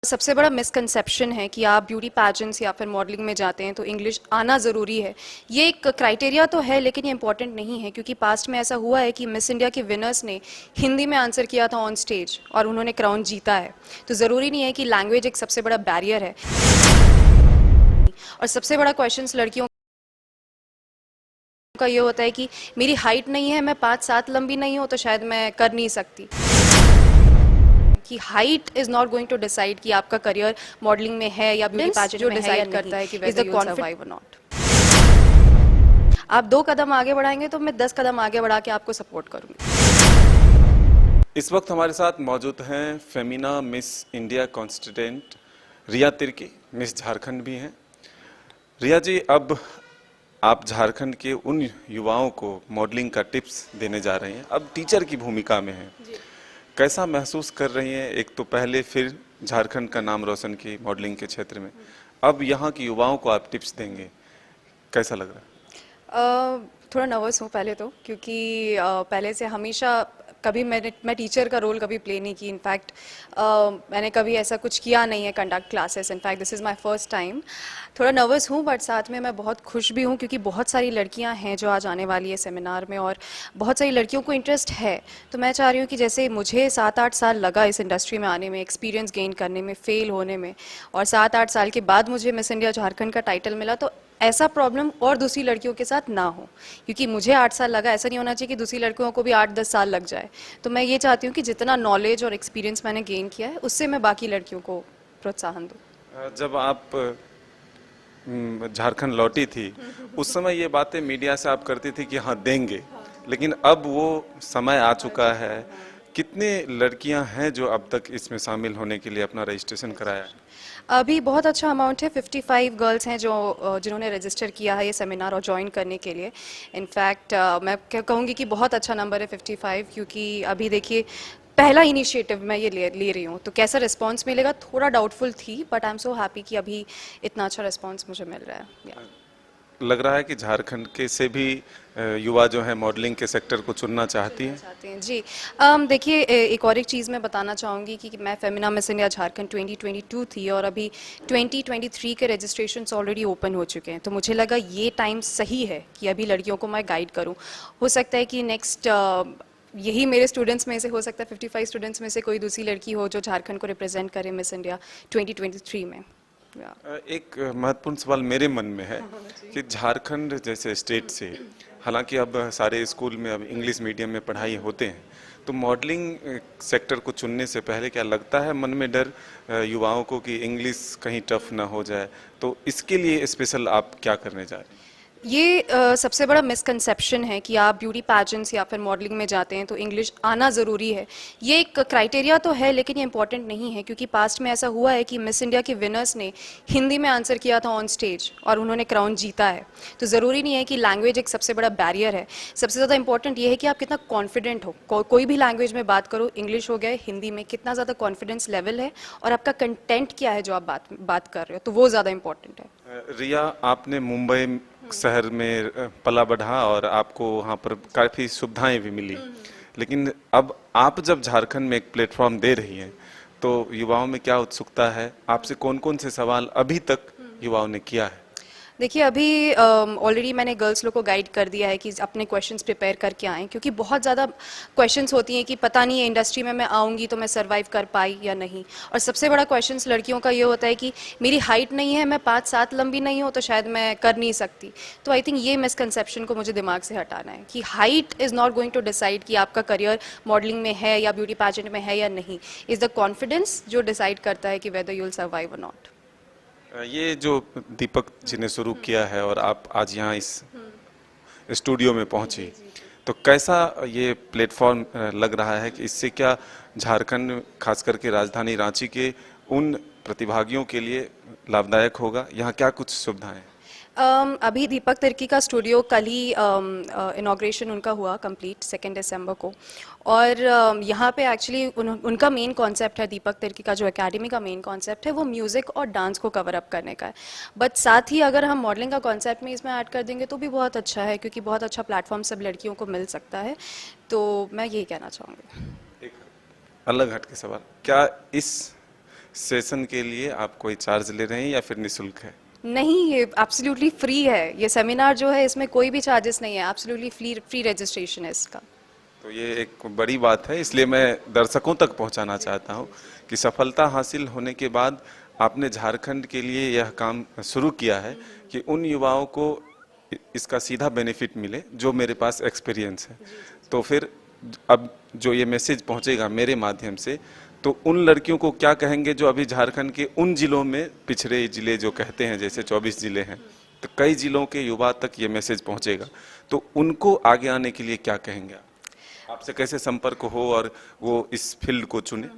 सबसे बड़ा मिसकंसेप्शन है कि आप ब्यूटी पैजेंट्स या फिर मॉडलिंग में जाते हैं तो इंग्लिश आना ज़रूरी है। ये एक क्राइटेरिया तो है लेकिन ये इंपॉर्टेंट नहीं है, क्योंकि पास्ट में ऐसा हुआ है कि मिस इंडिया के विनर्स ने हिंदी में आंसर किया था ऑन स्टेज और उन्होंने क्राउन जीता है। तो ज़रूरी नहीं है कि लैंग्वेज एक सबसे बड़ा बैरियर है। और सबसे बड़ा क्वेश्चन लड़कियों का ये होता है कि मेरी हाइट नहीं है, मैं 5'7" लंबी नहीं हूँ तो शायद मैं कर नहीं सकती। कि height is not going to decide कि आपका करियर मॉडलिंग में है या ब्यूटी पैजेंट में है या नहीं। करता है कि वेदर यू विल सर्वाइव और नॉट। आप 2 कदम आगे बढ़ाएंगे तो मैं 10 कदम आगे बढ़ा के आपको सपोर्ट करूंगी। इस वक्त हमारे साथ मौजूद हैं फेमिना मिस इंडिया कॉन्स्टिट्यूएंट रिया तिर्की, मिस झारखंड भी हैं। रिया जी, अब आप झारखंड के उन युवाओं को मॉडलिंग का टिप्स देने जा रही हैं, अब टीचर की भूमिका में हैं। कैसा महसूस कर रही हैं? एक तो पहले फिर झारखंड का नाम रोशन की मॉडलिंग के क्षेत्र में, अब यहाँ के युवाओं को आप टिप्स देंगे, कैसा लग रहा है? थोड़ा नर्वस हूँ पहले तो, क्योंकि पहले से हमेशा कभी मैं टीचर का रोल कभी प्ले नहीं की। इनफैक्ट मैंने कभी ऐसा कुछ किया नहीं है, conduct classes. In fact this is my first time. थोड़ा नर्वस हूँ बट साथ में मैं बहुत खुश भी हूँ, क्योंकि बहुत सारी लड़कियाँ हैं जो आज आने वाली है सेमिनार में और बहुत सारी लड़कियों को इंटरेस्ट है। तो मैं चाह रही हूँ कि जैसे मुझे 7-8 साल लगा इस इंडस्ट्री में आने में, एक्सपीरियंस गेन करने में, फेल होने में, और 7-8 साल के बाद मुझे मिस इंडिया झारखंड का टाइटल मिला, तो ऐसा प्रॉब्लम और दूसरी लड़कियों के साथ ना हो। क्योंकि मुझे 8 साल लगा, ऐसा नहीं होना चाहिए कि दूसरी लड़कियों को भी 8-10 साल लग जाए। तो मैं ये चाहती हूँ कि जितना नॉलेज और एक्सपीरियंस मैंने गेन किया है उससे मैं बाकी लड़कियों को प्रोत्साहन दूँ। जब आप झारखंड लौटी थी उस समय ये बातें मीडिया से आप करती थी कि हाँ देंगे, लेकिन अब वो समय आ चुका है। कितने लड़कियां हैं जो अब तक इसमें शामिल होने के लिए अपना रजिस्ट्रेशन कराया? अभी बहुत अच्छा अमाउंट है, 55 गर्ल्स हैं जो जिन्होंने रजिस्टर किया है ये सेमिनार और ज्वाइन करने के लिए। इनफैक्ट मैं कहूँगी कि बहुत अच्छा नंबर है 55, क्योंकि अभी देखिए पहला इनिशिएटिव मैं ये ले रही हूँ, तो कैसा रिस्पांस मिलेगा थोड़ा डाउटफुल थी, but I am so happy कि अभी इतना अच्छा रिस्पांस मुझे मिल रहा है। लग रहा है कि झारखंड के से भी युवा जो है मॉडलिंग के सेक्टर को चुनना चाहते हैं जी। देखिए एक और एक चीज़ मैं बताना चाहूँगी कि मैं फेमिना मिस इंडिया झारखंड 2022 थी और अभी 2023 के रजिस्ट्रेशन ऑलरेडी ओपन हो चुके हैं। तो मुझे लगा ये टाइम सही है कि अभी लड़कियों को मैं गाइड करूँ। हो सकता है कि नेक्स्ट यही मेरे स्टूडेंट्स में से, हो सकता है 55 स्टूडेंट्स में से कोई दूसरी लड़की हो जो झारखंड को रिप्रेजेंट करे मिस इंडिया 2023 में। एक महत्वपूर्ण सवाल मेरे मन में है कि झारखंड जैसे स्टेट से, हालांकि अब सारे स्कूल में अब इंग्लिश मीडियम में पढ़ाई होते हैं, तो मॉडलिंग सेक्टर को चुनने से पहले क्या लगता है मन में डर युवाओं को कि इंग्लिश कहीं टफ ना हो जाए? तो इसके लिए स्पेशल आप क्या करने जा रहे हैं? ये सबसे बड़ा मिसकंसेप्शन है कि आप ब्यूटी पैजेंट्स या फिर मॉडलिंग में जाते हैं तो इंग्लिश आना ज़रूरी है। ये एक क्राइटेरिया तो है लेकिन ये इंपॉर्टेंट नहीं है, क्योंकि पास्ट में ऐसा हुआ है कि मिस इंडिया के विनर्स ने हिंदी में आंसर किया था ऑन स्टेज और उन्होंने क्राउन जीता है। तो ज़रूरी नहीं है कि लैंग्वेज एक सबसे बड़ा बैरियर है। सबसे ज़्यादा इंपॉर्टेंट ये है कि आप कितना कॉन्फिडेंट हो। कोई भी लैंग्वेज में बात करो, इंग्लिश हो गया, हिंदी में, कितना ज़्यादा कॉन्फिडेंस लेवल है और आपका कंटेंट क्या है जो आप बात कर रहे हो, तो वो ज़्यादा इंपॉर्टेंट है। रिया, आपने मुंबई शहर में पला बढ़ा और आपको वहाँ पर काफ़ी सुविधाएं भी मिली, लेकिन अब आप जब झारखंड में एक प्लेटफॉर्म दे रही हैं तो युवाओं में क्या उत्सुकता है? आपसे कौन कौन से सवाल अभी तक युवाओं ने किया है? देखिए अभी ऑलरेडी मैंने गर्ल्स लोग को गाइड कर दिया है कि अपने क्वेश्चंस प्रिपेयर करके आएँ, क्योंकि बहुत ज़्यादा क्वेश्चंस होती हैं कि पता नहीं है इंडस्ट्री में मैं आऊँगी तो मैं सर्वाइव कर पाई या नहीं। और सबसे बड़ा क्वेश्चंस लड़कियों का ये होता है कि मेरी हाइट नहीं है, मैं 5'7" लंबी नहीं हूँ तो शायद मैं कर नहीं सकती। तो आई थिंक ये मिसकंसेप्शन को मुझे दिमाग से हटाना है कि height is not going to decide कि आपका करियर मॉडलिंग में है या ब्यूटी पैजेंट में है या नहीं। इज़ द कॉन्फिडेंस जो डिसाइड करता है कि वेदर यू विल सर्वाइव और नॉट। ये जो दीपक जी ने शुरू किया है और आप आज यहाँ इस स्टूडियो में पहुंची, तो कैसा ये प्लेटफॉर्म लग रहा है कि इससे क्या झारखंड, खास करके राजधानी रांची के उन प्रतिभागियों के लिए लाभदायक होगा? यहाँ क्या कुछ सुविधाएं हैं? अभी दीपक तिर्की का स्टूडियो कल ही इनाग्रेशन उनका हुआ कंप्लीट 2 दिसंबर को। और यहाँ पे एक्चुअली उनका मेन कॉन्सेप्ट है, दीपक तिर्की का जो एकेडमी का मेन कॉन्सेप्ट है वो म्यूज़िक और डांस को कवर अप करने का है। बट साथ ही अगर हम मॉडलिंग का कॉन्सेप्ट में इसमें ऐड कर देंगे तो भी बहुत अच्छा है, क्योंकि बहुत अच्छा प्लेटफॉर्म सब लड़कियों को मिल सकता है। तो मैं यही कहना चाहूँगी। एक अलग हट के सवाल, क्या इस सेशन के लिए आप कोई चार्ज ले रहे हैं या फिर निःशुल्क है? नहीं, ये एब्सोल्युटली फ्री है। ये सेमिनार जो है इसमें कोई भी चार्जेस नहीं है, एब्सोल्युटली फ्री रजिस्ट्रेशन है इसका। तो ये एक बड़ी बात है, इसलिए मैं दर्शकों तक पहुंचाना चाहता हूं कि सफलता हासिल होने के बाद आपने झारखंड के लिए यह काम शुरू किया है कि उन युवाओं को इसका सीधा बेनिफिट मिले जो मेरे पास एक्सपीरियंस है। तो फिर अब जो ये मैसेज पहुंचेगा मेरे माध्यम से, तो उन लड़कियों को क्या कहेंगे जो अभी झारखंड के उन जिलों में, पिछड़े जिले जो कहते हैं, जैसे 24 जिले हैं, तो कई जिलों के युवा तक ये मैसेज पहुंचेगा, तो उनको आगे आने के लिए क्या कहेंगे आप? आपसे कैसे संपर्क हो और वो इस फील्ड को चुने?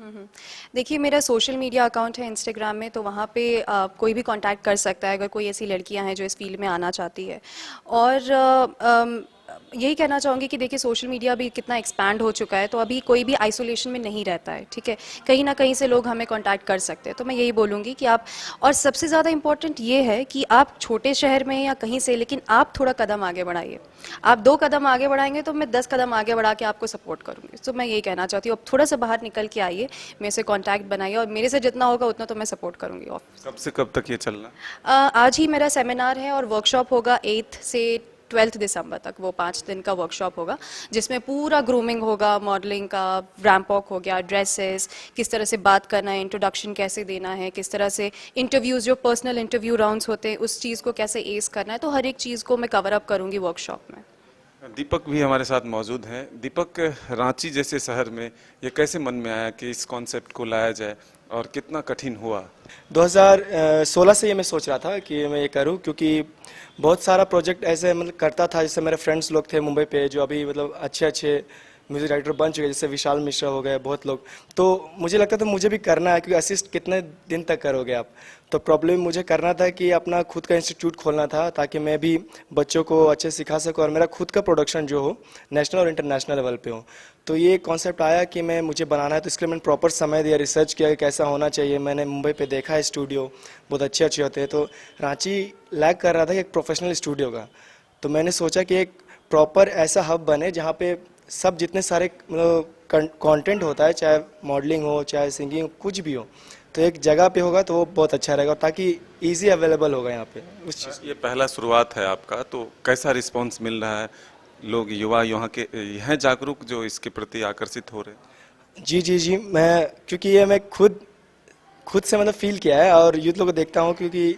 देखिए, मेरा सोशल मीडिया अकाउंट है इंस्टाग्राम में, तो वहाँ पे कोई भी कांटेक्ट कर सकता है अगर कोई ऐसी लड़कियां हैं जो इस फील्ड में आना चाहती है। और यही कहना चाहूँगी कि देखिए, सोशल मीडिया भी कितना एक्सपैंड हो चुका है, तो अभी कोई भी आइसोलेशन में नहीं रहता है, ठीक है। कहीं ना कहीं से लोग हमें कांटेक्ट कर सकते हैं, तो मैं यही बोलूँगी कि आप, और सबसे ज़्यादा इम्पोर्टेंट ये है कि आप छोटे शहर में या कहीं से, लेकिन आप थोड़ा कदम आगे बढ़ाइए। आप 2 कदम आगे बढ़ाएंगे तो मैं 10 कदम आगे बढ़ा के आपको सपोर्ट करूँगी। तो मैं यही कहना चाहती हूँ, अब थोड़ा सा बाहर निकल के आइए, मेरे से कांटेक्ट बनाइए, और मेरे से जितना होगा उतना तो मैं सपोर्ट करूँगी। कब से कब तक ये चलना? आज ही मेरा सेमिनार है और वर्कशॉप होगा 8 से 12 दिसंबर तक। वो 5 दिन का वर्कशॉप होगा जिसमें पूरा ग्रूमिंग होगा, मॉडलिंग का, रैंप वॉक हो गया, ड्रेसेस, किस तरह से बात करना है, इंट्रोडक्शन कैसे देना है, किस तरह से इंटरव्यूज़, जो पर्सनल इंटरव्यू राउंड्स होते हैं, उस चीज़ को कैसे एस करना है, तो हर एक चीज़ को मैं कवर अप करूँगी वर्कशॉप में। दीपक भी हमारे साथ मौजूद हैं। दीपक, रांची जैसे शहर में ये कैसे मन में आया कि इस कॉन्सेप्ट को लाया जाए और कितना कठिन हुआ? 2016 से ये मैं सोच रहा था कि मैं ये करूं, क्योंकि बहुत सारा प्रोजेक्ट ऐसे मतलब करता था। जैसे मेरे फ्रेंड्स लोग थे मुंबई पे जो अभी मतलब अच्छे अच्छे म्यूजिक डायरेक्टर बन चुके हैं, जैसे विशाल मिश्रा हो गए, बहुत लोग। तो मुझे लगता था मुझे भी करना है, क्योंकि असिस्ट कितने दिन तक करोगे आप। तो प्रॉब्लम मुझे करना था कि अपना खुद का इंस्टीट्यूट खोलना था, ताकि मैं भी बच्चों को अच्छे सिखा सकूं और मेरा खुद का प्रोडक्शन जो हो नेशनल और इंटरनेशनल लेवल पे हो। तो ये कॉन्सेप्ट आया कि मुझे बनाना है, तो इसके लिए मैंने प्रॉपर समय दिया, रिसर्च किया कि कैसा होना चाहिए। मैंने मुंबई पे देखा है स्टूडियो, बहुत अच्छे अच्छे होते हैं। तो रांची लैग कर रहा था एक प्रोफेशनल स्टूडियो का। तो मैंने सोचा कि एक प्रॉपर ऐसा हब बने जहाँ पे सब जितने सारे मतलब कंटेंट होता है, चाहे मॉडलिंग हो, चाहे सिंगिंग, कुछ भी हो, तो एक जगह पे होगा तो वो बहुत अच्छा रहेगा, ताकि इजी अवेलेबल होगा यहाँ पे उस चीज़। ये पहला शुरुआत है आपका, तो कैसा रिस्पांस मिल रहा है? लोग, युवा यहाँ के हैं जागरूक जो इसके प्रति आकर्षित हो रहे हैं? जी जी जी, क्योंकि ये मैं खुद से मतलब फील किया है और यूथ लोग को देखता हूँ। क्योंकि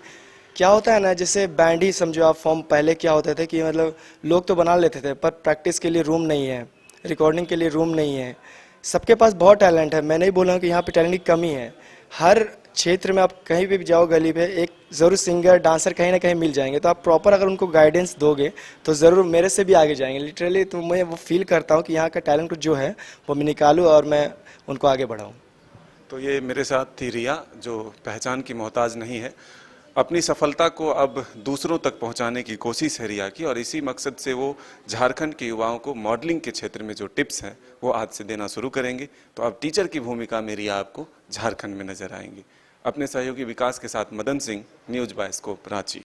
क्या होता है ना, जैसे बैंड ही समझो आप, फॉर्म पहले क्या होते थे कि मतलब लोग तो बना लेते थे पर प्रैक्टिस के लिए रूम नहीं है, रिकॉर्डिंग के लिए रूम नहीं है। सबके पास बहुत टैलेंट है, मैं नहीं बोल रहा हूँ कि यहाँ पे टैलेंट की कमी है। हर क्षेत्र में आप कहीं भी जाओ, गली पे एक ज़रूर सिंगर डांसर कहीं ना कहीं मिल जाएंगे। तो आप प्रॉपर अगर उनको गाइडेंस दोगे तो ज़रूर मेरे से भी आगे जाएंगे लिटरली। तो मैं वो फील करता हूँ कि यहाँ का टैलेंट जो है वो मैं निकालूँ और मैं उनको आगे बढ़ाऊँ। तो ये मेरे साथ थी रिया, जो पहचान की मोहताज नहीं है। अपनी सफलता को अब दूसरों तक पहुंचाने की कोशिश है रिया की, और इसी मकसद से वो झारखंड के युवाओं को मॉडलिंग के क्षेत्र में जो टिप्स हैं वो आज से देना शुरू करेंगे। तो अब टीचर की भूमिका में रिया आपको झारखंड में नजर आएंगी। अपने सहयोगी विकास के साथ Madan Singh, news by scope, Ranchi.